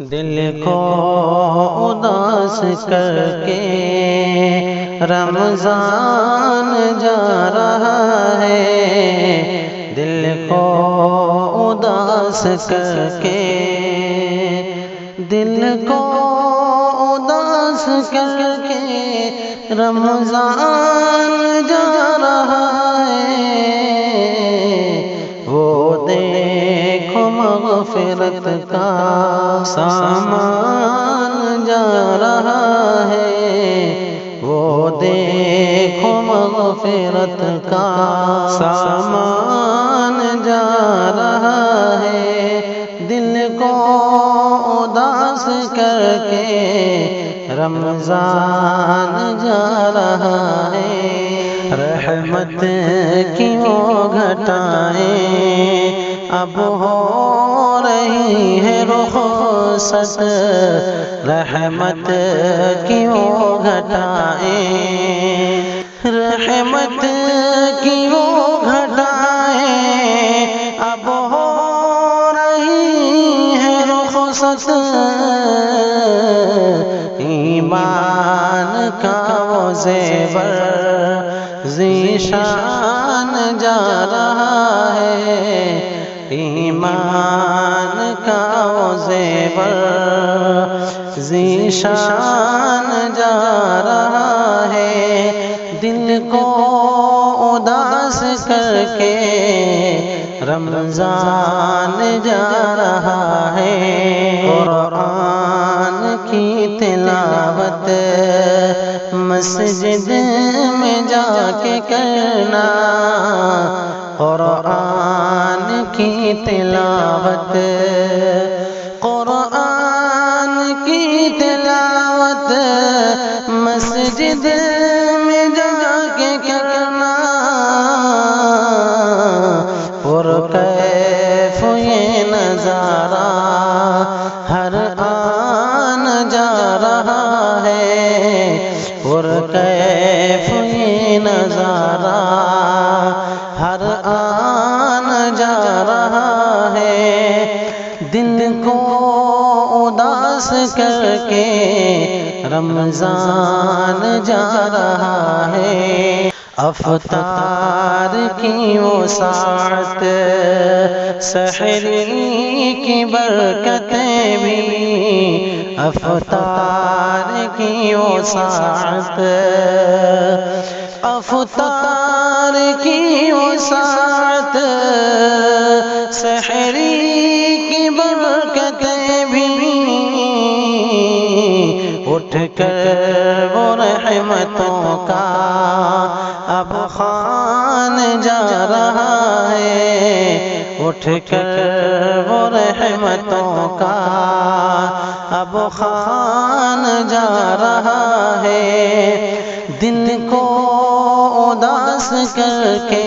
دل کو اداس کر کے رمضان جا رہا ہے، دل کو اداس کر کے، دل کو اداس کر کے رمضان جا رہا ہے، وہ دیکھو مغفرت کا سامان جا رہا ہے، وہ دیکھو مغفرت کا سامان جا رہا ہے، دل کو اداس کر کے رمضان جا رہا ہے، رحمت کی وہ گھٹائیں اب ہو رہی ہے رخصت، رحمت کی وہ گھٹائیں، رحمت کی وہ گھٹائیں اب ہو رہی ہے رخصت، ایمان کا وہ زیور ذیشان جا رہا ہے، ایمان کا وہ زیور ذیشان جا رہا ہے، دل کو اداس کر کے رمضان جا رہا ہے، قرآن کی تلاوت مسجد میں جا کے کرنا، قرآن کی تلاوت، قرآن کی تلاوت مسجد میں جا کے کرنا، پرکیف یہ نظارہ ہر آن جا رہا ہے، پرکیف یہ نظارہ ہر آن جا رہا ہے، دل کو اداس کر کے رمضان جا رہا ہے، افطار کی وہ ساعت سحری کی برکتیں بھی، افطار کی وہ ساعت، افطار کی وہ ساعت سحری کی برکتیں بھی، اٹھ کر وہ رحمتوں کا اب خوان جا رہا ہے، اٹھ کر وہ رحمتوں کا اب خوان جا رہا ہے، دل کو اداس کر کے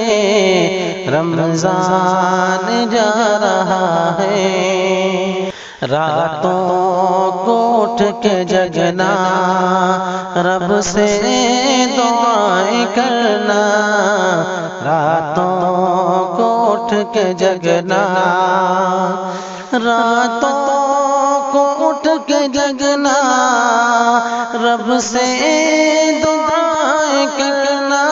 رمضان جا رہا ہے، راتوں کو اٹھ کے جگنا، رب سے دعائیں کرنا، راتوں کو اٹھ کے جگنا، راتوں کو اٹھ کے جگنا، رب سے دعائیں کرنا،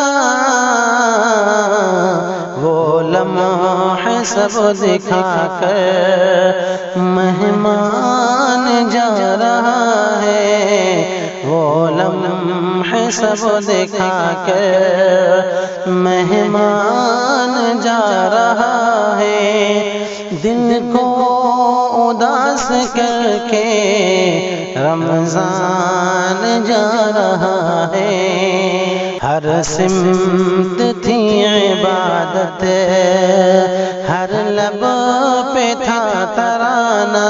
وہ لمحے سب دکھا کر مہمان جا رہا ہے، وہ لمحے سب دکھا کر مہمان جا رہا ہے، دل کو اداس کر کے رمضان جا رہا ہے، ہر سمت تھی عبادت، ہر لب پہ تھا ترانہ،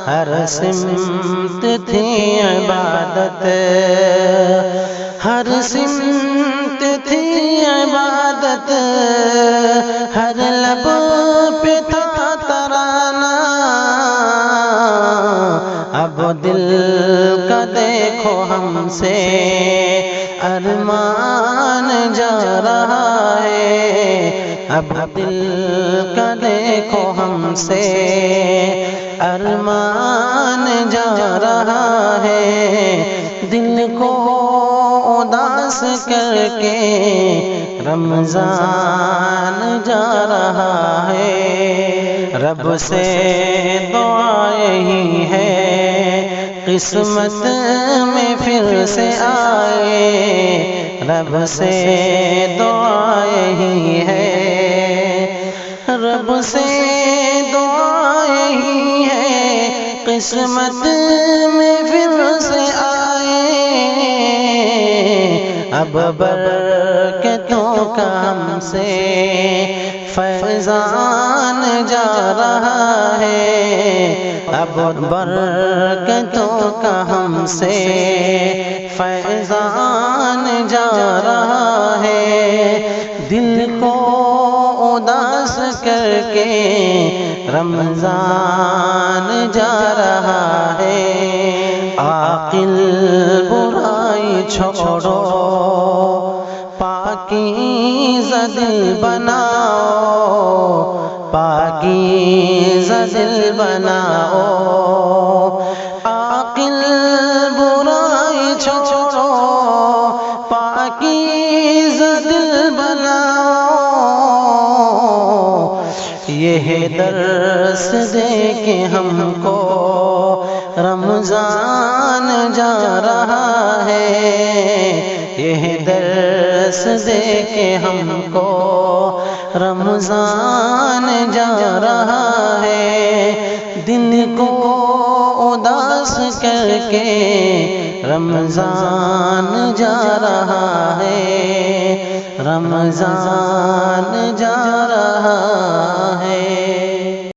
ہر سمت تھی عبادت، ہر سمت تھی عبادت، ہر لب پہ تھا ترانہ، اب دل کا دیکھو ہم سے ارمان جا رہا ہے، اب دل کا دیکھو ہم سے ارمان جا رہا ہے، دل کو اداس کر کے رمضان جا رہا ہے۔ رب سے دعا یہی ہے قسمت میں پھر سے آئے، رب سے دعا یہی ہے، رب سے دعا یہی ہے قسمت میں پھر سے آئے۔ اب برکتوں کا ہم سے فیضان جا رہا ہے، اب برکتوں کا ہم سے فیضان جا رہا ہے، دل کو اداس کر کے رمضان جا رہا ہے۔ عاقل برائی چھوڑو، پاکیزہ دل بناؤ، پاکیزہ دل بناؤ، عاقل برائی چھوڑو، پاکیزہ دل بناؤ۔ یہ درس دے کہ ہم کو رمضان جا رہا ہے، یہ درس دے کہ ہم کو رمضان جا رہا ہے، دل کو اداس کر کے رمضان جا رہا ہے، رمضان جا رہا ہے۔